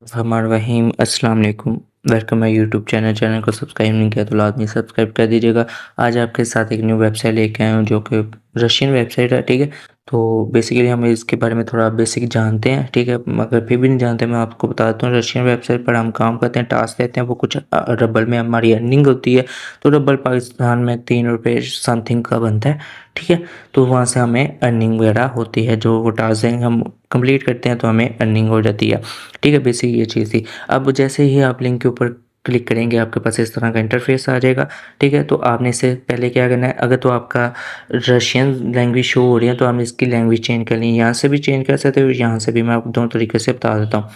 हमार वहीम अस्सलाम वालेकुम। वेलकम माई यूट्यूब चैनल को सब्सक्राइब नहीं किया तो लाजमी सब्सक्राइब कर दीजिएगा। आज आपके साथ एक न्यू वेबसाइट लेके आया हूँ जो कि रशियन वेबसाइट है। ठीक है, तो बेसिकली हम इसके बारे में थोड़ा बेसिक जानते हैं। ठीक है, मगर फिर भी नहीं जानते, मैं आपको बताता हूँ। रशियन वेबसाइट पर हम काम करते हैं, टास्क देते हैं, वो कुछ रबल में हमारी अर्निंग होती है। तो रबल पाकिस्तान में 3 रुपये समथिंग का बनता है। ठीक है, तो वहाँ से हमें अर्निंग वगैरह होती है। जो वो टास्क हम कंप्लीट करते हैं तो हमें अर्निंग हो जाती है। ठीक है, बेसिक ये चीज़ थी। अब जैसे ही आप लिंक के ऊपर क्लिक करेंगे आपके पास इस तरह का इंटरफेस आ जाएगा। ठीक है, तो आपने इससे पहले क्या करना है, अगर तो आपका रशियन लैंग्वेज शो हो रही है तो आपने इसकी लैंग्वेज चेंज कर ली। यहाँ से भी चेंज कर सकते हो, यहाँ से भी। मैं आपको दोनों तरीके से बता देता हूँ।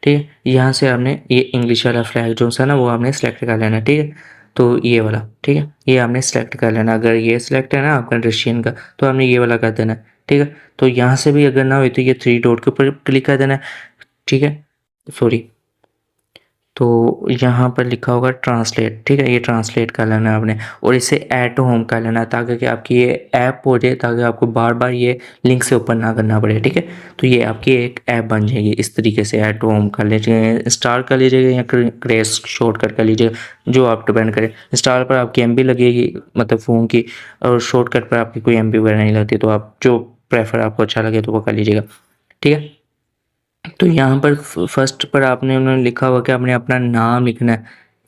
ठीक है, यहाँ से आपने ये इंग्लिश वाला फ्लैग जो सा ना वो आपने सेलेक्ट कर लेना है। ठीक है, तो ये वाला, ठीक है, ये आपने सेलेक्ट कर लेना। अगर ये सिलेक्ट है ना आपका रशियन का, तो आपने ये वाला कर देना है। ठीक है, तो यहाँ से भी अगर ना हो तो ये 3 डॉट के ऊपर क्लिक कर देना है। ठीक है, सॉरी, तो यहाँ पर लिखा होगा ट्रांसलेट। ठीक है, ये ट्रांसलेट कर लेना है आपने और इसे ऐड टू होम कर लेना है ताकि कि आपकी ये ऐप हो जाए, ताकि आपको बार बार ये लिंक से ओपन ना करना पड़े। ठीक है, तो ये आपकी एक ऐप बन जाएगी। इस तरीके से ऐड टू होम कर लीजिए, इंस्टॉल कर लीजिएगा या क्रेस शॉर्टकट कर लीजिएगा, जो आप डिपेंड करे। इंस्टॉल पर आपकी एम लगेगी, मतलब फ़ोन की, और शॉर्टकट पर आपकी कोई एम वगैरह नहीं लगती। तो आप जो प्रेफर आपको अच्छा लगे तो वो कर लीजिएगा। ठीक है, तो यहाँ पर फर्स्ट पर आपने उन्होंने लिखा हुआ कि आपने अपना नाम लिखना है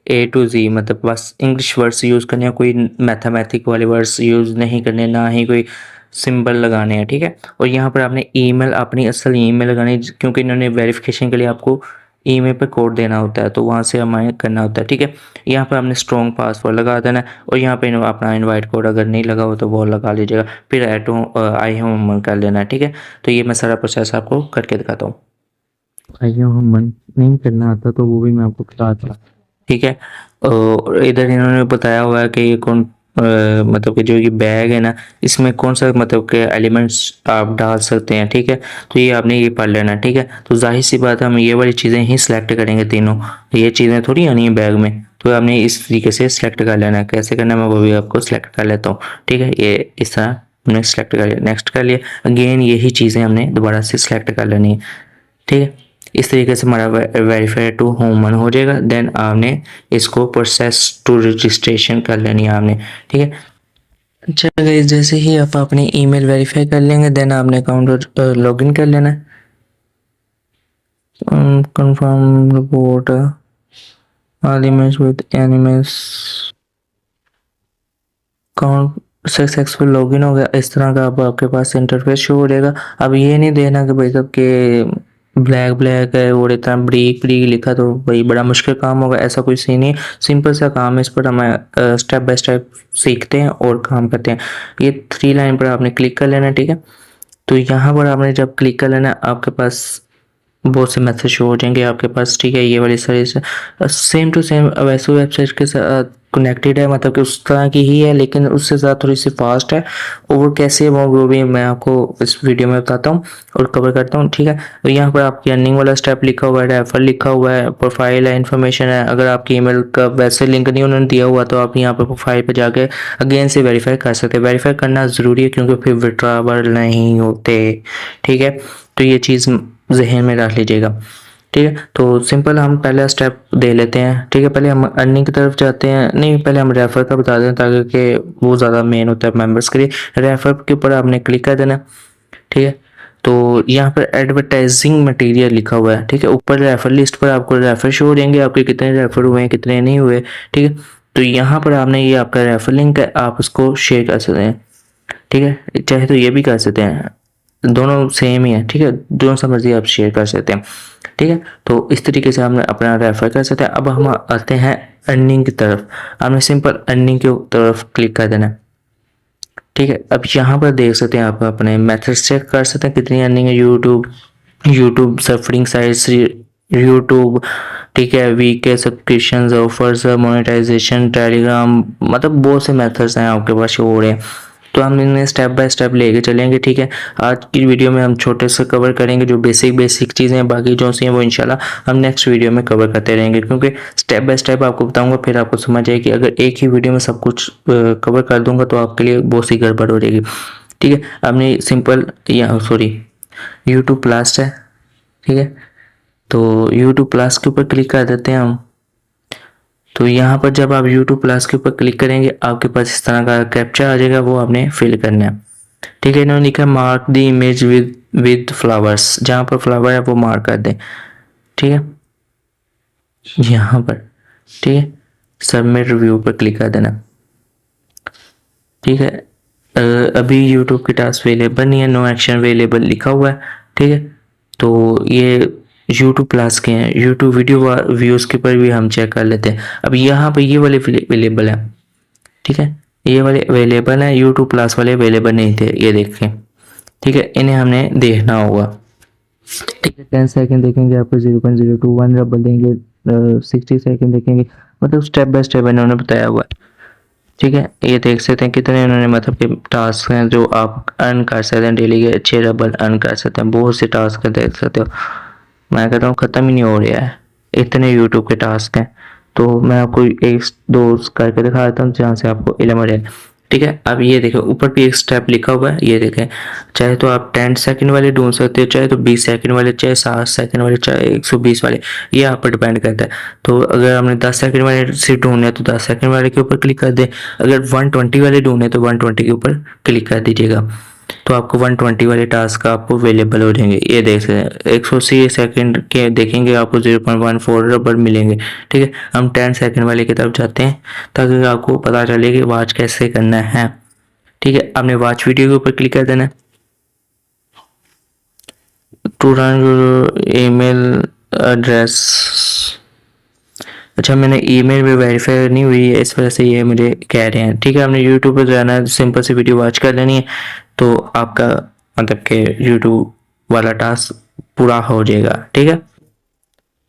ए टू जी, मतलब बस इंग्लिश वर्ड्स यूज़ करने हैं, कोई मैथमेटिक वाले वर्ड्स यूज़ नहीं करने, ना ही कोई सिंबल लगाने हैं। ठीक है, और यहाँ पर आपने ईमेल, अपनी असल ईमेल लगानी है, क्योंकि इन्होंने वेरिफिकेशन के लिए आपको ईमेल पर कोड देना होता है, तो वहाँ से हमें करना होता है। ठीक है, यहाँ पर आपने स्ट्रॉन्ग पासवर्ड लगा देना है और यहाँ पे अपना इनवाइट कोड अगर नहीं लगा हो तो वो लगा लीजिएगा। फिर एटो आई होम कर लेना है। ठीक है, तो ये मैं सारा प्रोसेस आपको करके दिखाता हूँ। भाइयों हम मन नहीं करना आता तो वो भी मैं आपको बताता। ठीक है, और इधर इन्होंने बताया हुआ है कि ये कौन मतलब कि जो ये बैग है ना, इसमें कौन सा मतलब के एलिमेंट्स आप डाल सकते हैं। ठीक है, तो ये आपने ये पढ़ लेना। ठीक है, तो जाहिर सी बात है हम ये वाली चीज़ें ही सिलेक्ट करेंगे तीनों, ये चीज़ें थोड़ी आनी है बैग में। तो आपने इस तरीके से सिलेक्ट कर लेना है। कैसे करना है मैं वो भी आपको सिलेक्ट कर लेता हूँ। ठीक है, ये इस तरह हमने सेलेक्ट कर लिया, नेक्स्ट कर लिया। अगेन यही चीज़ें हमने दोबारा से सिलेक्ट कर लेनी है। ठीक है, इस तरीके से हमारा वेरीफाई टू होम हो जाएगा। देन आपने इसको प्रोसेस टू रजिस्ट्रेशन कर लेनी है आपने। ठीक है, अच्छा गाइस, जैसे ही आप अपनी ईमेल वेरीफाई कर लेंगे देन आपने अकाउंट लॉगिन कर लेना है। Confirm report elements with animals account successful login हो गया। इस तरह का अब आपके पास इंटरफेस शो हो जाएगा। अब ये नहीं देना कि भाई साहब के ब्लैक ब्लैक है और इतना ब्रीक ब्रीक लिखा तो भाई बड़ा मुश्किल काम होगा, ऐसा कोई सीन नहीं है। सिंपल सा काम है, इस पर हम स्टेप बाय स्टेप सीखते हैं और काम करते हैं। ये 3 लाइन पर आपने क्लिक कर लेना है। ठीक है, तो यहाँ पर आपने जब क्लिक कर लेना आपके पास बहुत से मैसेज शो हो जाएंगे आपके पास। ठीक है, ये वाली सर्विस सेम टू सेम वैसे वेबसाइट के साथ कनेक्टेड है, मतलब कि उस तरह की ही है लेकिन उससे ज़्यादा थोड़ी सी फास्ट है। और वो कैसे है वो भी मैं आपको इस वीडियो में बताता हूँ और कवर करता हूँ। ठीक है, तो यहाँ पर आपकी अर्निंग वाला स्टेप लिखा हुआ है, रेफर लिखा हुआ है, प्रोफाइल है, इन्फॉर्मेशन है। अगर आपकी ईमेल का वैसे लिंक नहीं उन्होंने दिया हुआ तो आप यहाँ पर प्रोफाइल पर जाके अगेन से वेरीफाई कर सकते हैं। वेरीफाई करना ज़रूरी है क्योंकि फिर विड्रॉवल नहीं होते। ठीक है, तो ये चीज़ जहन में रख लीजिएगा। ठीक है, तो सिंपल हम पहला स्टेप दे लेते हैं। ठीक है, पहले हम अर्निंग की तरफ जाते हैं, नहीं पहले हम रेफर का बता दें ताकि कि वो ज़्यादा मेन होता है मेंबर्स के लिए। रेफर के ऊपर आपने क्लिक कर देना। ठीक है, तो यहाँ पर एडवर्टाइजिंग मटेरियल लिखा हुआ है। ठीक है, ऊपर रेफर लिस्ट पर आपको रेफर शो हो जाएंगे, आपके कितने रेफर हुए हैं कितने नहीं हुए। ठीक है, तो यहाँ पर आपने ये आपका रेफर लिंक है, आप उसको शेयर कर सकते हैं। ठीक है, चाहे तो ये भी कर सकते हैं, दोनों सेम ही है। ठीक है, दोनों सा मर्जी आप शेयर कर सकते हैं। ठीक है, तो इस तरीके से हम अपना रेफर कर सकते हैं। अब हम आते हैं अर्निंग की तरफ। आपने सिंपल अर्निंग की तरफ क्लिक कर देना। ठीक है, अब यहाँ पर देख सकते हैं आप अपने मेथड्स चेक कर सकते हैं कितनी अर्निंग है। YouTube suffering sites, YouTube. ठीक है, वीक के सब्सक्रिप्शन ऑफर्स, मोनेटाइजेशन, टेलीग्राम, मतलब बहुत से मेथड्स हैं आपके पास हो रहे हैं। तो हम इन्हें स्टेप बाय स्टेप लेके चलेंगे। ठीक है, आज की वीडियो में हम छोटे से कवर करेंगे जो बेसिक चीज़ें हैं, बाकी जो सी हैं वो इंशाल्लाह हम नेक्स्ट वीडियो में कवर करते रहेंगे, क्योंकि स्टेप बाय स्टेप आपको बताऊंगा फिर आपको समझ आएगी। अगर एक ही वीडियो में सब कुछ कवर कर दूंगा तो आपके लिए बहुत सी गड़बड़ हो जाएगी। ठीक है, आपने सिंपल या सॉरी यूट्यूब प्लस है। ठीक है, तो YouTube प्लस के ऊपर क्लिक कर देते हैं हम। तो यहाँ पर जब आप YouTube प्लस के ऊपर क्लिक करेंगे आपके पास इस तरह का कैप्चा आ जाएगा, वो आपने फिल करना है। ठीक है, इन्होंने लिखा mark the image with flowers, जहाँ पर फ्लावर है वो मार्क कर दें। ठीक है, यहाँ पर ठीक है, सबमिट रिव्यू पर क्लिक कर देना। ठीक है, अभी YouTube की टास्क अवेलेबल नहीं है, नो एक्शन अवेलेबल लिखा हुआ है। ठीक है, तो ये YouTube प्लस के हैं। YouTube वीडियो व्यूज़ के पर भी हम चेक कर लेते हैं। अब यहाँ पर ये वाले अवेलेबल है। ठीक है, ये वाले अवेलेबल है, YouTube प्लस वाले अवेलेबल नहीं थे, ये देखें। ठीक है, इन्हें हमने देखना होगा। ठीक है, 10 सेकंड देखेंगे आपको 0.021 रबल देंगे, 60 सेकंड देखेंगे, मतलब स्टेप बाय स्टेप इन्होंने बताया हुआ है। ठीक है, ये देख सकते हैं कितने इन्होंने मतलब कि टास्क हैं जो आप अर्न कर सकते हैं डेली के, 6 रबल अर्न कर सकते हैं। बहुत से टास्क देख सकते हो, मैं कहता हूँ ख़त्म ही नहीं हो रहा है, इतने यूट्यूब के टास्क हैं। तो मैं आपको एक दो करके दिखा देता हूँ जहाँ से आपको इल्म हो जाए। ठीक है, अब ये देखें ऊपर भी एक स्टेप लिखा हुआ है, ये देखें। चाहे तो आप 10 सेकंड वाले ढूंढ सकते हो, चाहे तो 20 सेकंड वाले, चाहे 7 सेकंड वाले, चाहे 120 वाले, ये आप पर डिपेंड करता है। तो अगर हमने 10 सेकंड वाले सिर्फ ढूंढने तो 10 सेकंड वाले के ऊपर क्लिक कर दें। अगर 120 वाले ढूंढने तो 120 के ऊपर क्लिक कर दीजिएगा, तो आपको 120 वाले टास्क आपको अवेलेबल हो जाएंगे। ये देख सकते हैं 180 सेकंड के देखेंगे आपको 0.14 रबर मिलेंगे। ठीक है, हम 10 सेकंड वाले की तरफ जाते हैं ताकि आपको पता चले कि वॉच कैसे करना है। ठीक है, आपने वॉच वीडियो के ऊपर क्लिक कर देना है। टू रन ईमेल एड्रेस, अच्छा मैंने ईमेल में वेरीफाई नहीं हुई है इस वजह से ये मुझे कह रहे हैं। ठीक है, आपने यूट्यूब पर जाना है, सिंपल सी वीडियो वॉच कर लेनी है, तो आपका मतलब कि यूट्यूब वाला टास्क पूरा हो जाएगा। ठीक है,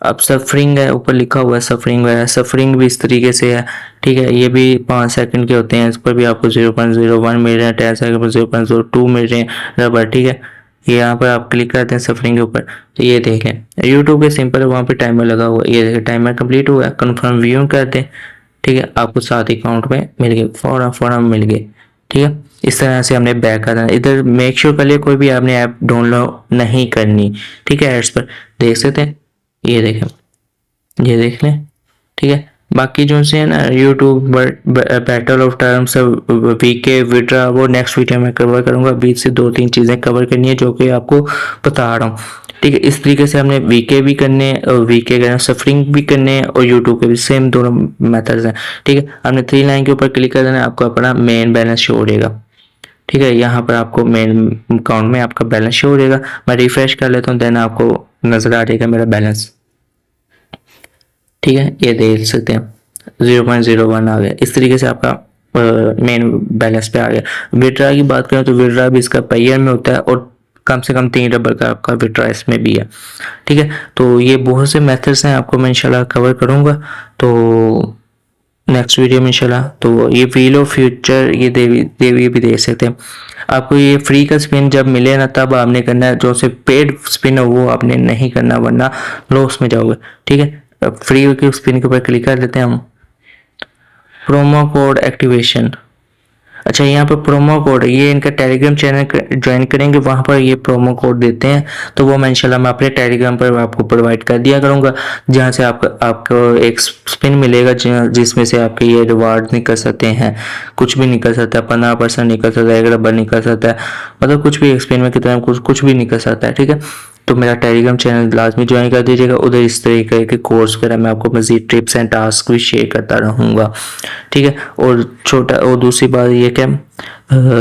अब सफरिंग है, ऊपर लिखा हुआ है सफरिंग है, सफरिंग भी इस तरीके से है। ठीक है, ये भी 5 सेकंड के होते हैं, इस पर भी आपको 0.01 मिल रहे हैं, 10 सेकंड पर 0.02 मिल रहे हैं रबर। ठीक है, ये यहाँ पर आप क्लिक करते हैं सफरिंग के ऊपर, तो ये देखें यूट्यूब के सिंपल है, वहाँ पे टाइमर लगा हुआ है, ये देखें टाइमर कंप्लीट हुआ है, कन्फर्म व्यू कर दें। ठीक है, आपको साथ अकाउंट में मिल गए, फौरन मिल गए। ठीक है, इस तरह से हमने बैक करना है। इधर मेक श्योर कर लिया कोई भी आपने ऐप डाउनलोड नहीं करनी। ठीक है, एड्स पर देख सकते हैं, ये देखें, ये देख लें। ठीक है, बाकी जो से है ना YouTube battle of terms VK withdraw, वो नेक्स्ट वीडियो में कवर करूंगा। बीच से 2-3 चीज़ें कवर करनी है जो कि आपको बता रहा हूँ। ठीक है, इस तरीके से हमने वीके भी करने और वीके करना, सफरिंग भी करने और यूट्यूब के भी सेम दोनों मेथड्स हैं। ठीक है, हमने 3 लाइन के ऊपर क्लिक कर देना, आपको अपना मेन बैलेंस शो हो जाएगा। ठीक है, यहाँ पर आपको मेन अकाउंट में आपका बैलेंस शो हो जाएगा। मैं रिफ्रेश कर लेता हूँ, देन आपको नजर आ जाएगा मेरा बैलेंस। ठीक है, ये देख सकते हैं 0.01 आ गया। इस तरीके से आपका मेन बैलेंस पे आ गया। विड्रा की बात करें तो विड्रा भी इसका पेयर में होता है और कम से कम 3 रबर का आपका विड्रा इसमें भी है। ठीक है, तो ये बहुत से मेथड्स हैं, आपको मैं इंशाल्लाह कवर करूँगा तो नेक्स्ट वीडियो में इंशाल्लाह। तो ये व्हील ऑफ फ्यूचर ये देवी भी देख सकते हैं। आपको ये फ्री का स्पिन जब मिले ना तब आपने करना है, जो से पेड स्पिन है वो आपने नहीं करना वरना लॉस में जाओगे। ठीक है, फ्री के स्पिन के ऊपर क्लिक कर देते हैं हम। प्रोमो कोड एक्टिवेशन, अच्छा यहाँ पर प्रोमो कोड ये इनका टेलीग्राम चैनल ज्वाइन करेंगे, वहाँ पर ये प्रोमो कोड देते हैं, तो वो मैं इंशाल्लाह मैं अपने टेलीग्राम पर आपको प्रोवाइड कर दिया करूँगा, जहाँ से आपको एक स्पिन मिलेगा जिसमें से आपके ये रिवार्ड निकल सकते हैं। कुछ भी निकल सकता है, 15% निकल सकता है, 1 रबर निकल सकता है, मतलब कुछ भी एक स्पिन में कितना कुछ भी निकल सकता है। ठीक है, तो मेरा टेलीग्राम चैनल लाजमी ज्वाइन कर दीजिएगा, उधर इस तरीके के कोर्स वगैरह मैं आपको मजीद टिप्स एंड टास्क भी शेयर करता रहूँगा। ठीक है, और छोटा और दूसरी बात ये क्या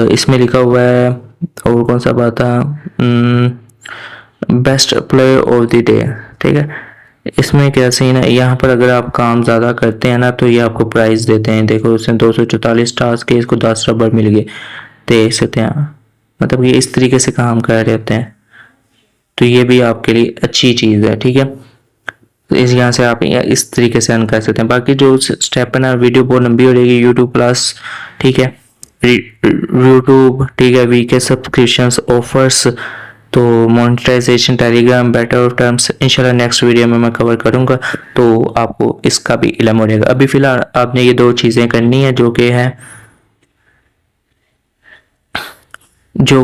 इसमें लिखा हुआ है, और कौन सा बात था, best player of the day. ठीक है, इसमें क्या सीन है, यहाँ पर अगर आप काम ज़्यादा करते हैं ना तो ये आपको प्राइज़ देते हैं। देखो उसने 244 टास्क के, इसको 10 रबर मिल गए, देख सकते हैं, मतलब ये इस तरीके से काम कर रहे होते हैं, तो ये भी आपके लिए अच्छी चीज़ है। ठीक है, तो इस यहाँ से आप इस तरीके से अर्न कर सकते हैं। बाकी जो स्टेप है ना वीडियो बहुत लंबी हो जाएगी। यूट्यूब प्लस, ठीक है, यूट्यूब, ठीक है, वीके सब्सक्रिप्शंस ऑफर्स, तो monetisation, Telegram, battle of terms इंशाल्लाह नेक्स्ट वीडियो में मैं कवर करूँगा, तो आपको इसका भी इल्म हो जाएगा। अभी फ़िलहाल आपने ये 2 चीज़ें करनी है जो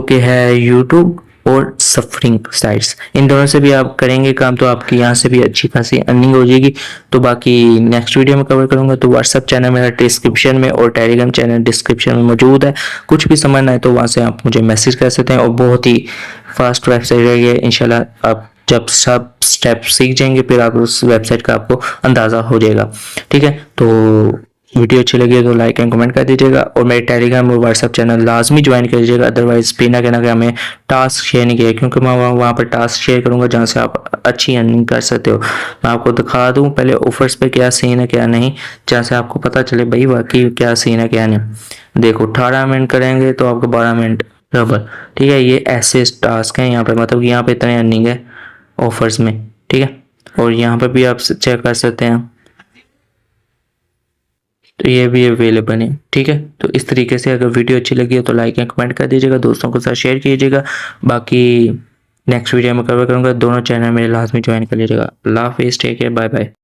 कि है यूट्यूब और सफरिंग साइट्स, इन दोनों से भी आप करेंगे काम तो आपकी यहाँ से भी अच्छी खासी अर्निंग हो जाएगी। तो बाकी नेक्स्ट वीडियो में कवर करूँगा। तो व्हाट्सअप चैनल मेरा डिस्क्रिप्शन में और टेलीग्राम चैनल डिस्क्रिप्शन में मौजूद है। कुछ भी समझना है तो वहाँ से आप मुझे मैसेज कर सकते हैं और बहुत ही फास्ट वेबसाइट है इंशाल्लाह। आप जब सब स्टेप सीख जाएंगे फिर आप उस वेबसाइट का आपको अंदाज़ा हो जाएगा। ठीक है, तो वीडियो अच्छी लगी तो लाइक एंड कमेंट कर दीजिएगा और मेरे टेलीग्राम और व्हाट्सअप चैनल लाजमी ज्वाइन कर दीजिएगा। अदरवाइज बिना कहना कि हमें टास्क शेयर नहीं किया, क्योंकि मैं वहाँ पर टास्क शेयर करूँगा जहाँ से आप अच्छी अर्निंग कर सकते हो। मैं आपको दिखा दूँ पहले ऑफर्स पे क्या सीन है क्या नहीं, जहाँ से आपको पता चले भाई वाकई क्या सीन है क्या नहीं। देखो 18 मिनट करेंगे तो आपको 12 मिनट बराबर। ठीक है, ये ऐसे टास्क हैं यहाँ पे, मतलब यहाँ पे इतने अर्निंग है ऑफर्स में। ठीक है, और यहाँ पे भी आप चेक कर सकते हैं, तो ये भी अवेलेबल है। ठीक है, तो इस तरीके से अगर वीडियो अच्छी लगी हो तो लाइक एंड कमेंट कर दीजिएगा, दोस्तों के साथ शेयर कीजिएगा। बाकी नेक्स्ट वीडियो में कवर करूँगा, दोनों चैनल मेरे लाजमी ज्वाइन कर लीजिएगा। अल्लाह हाफिज़, टेक केयर, बाय बाय।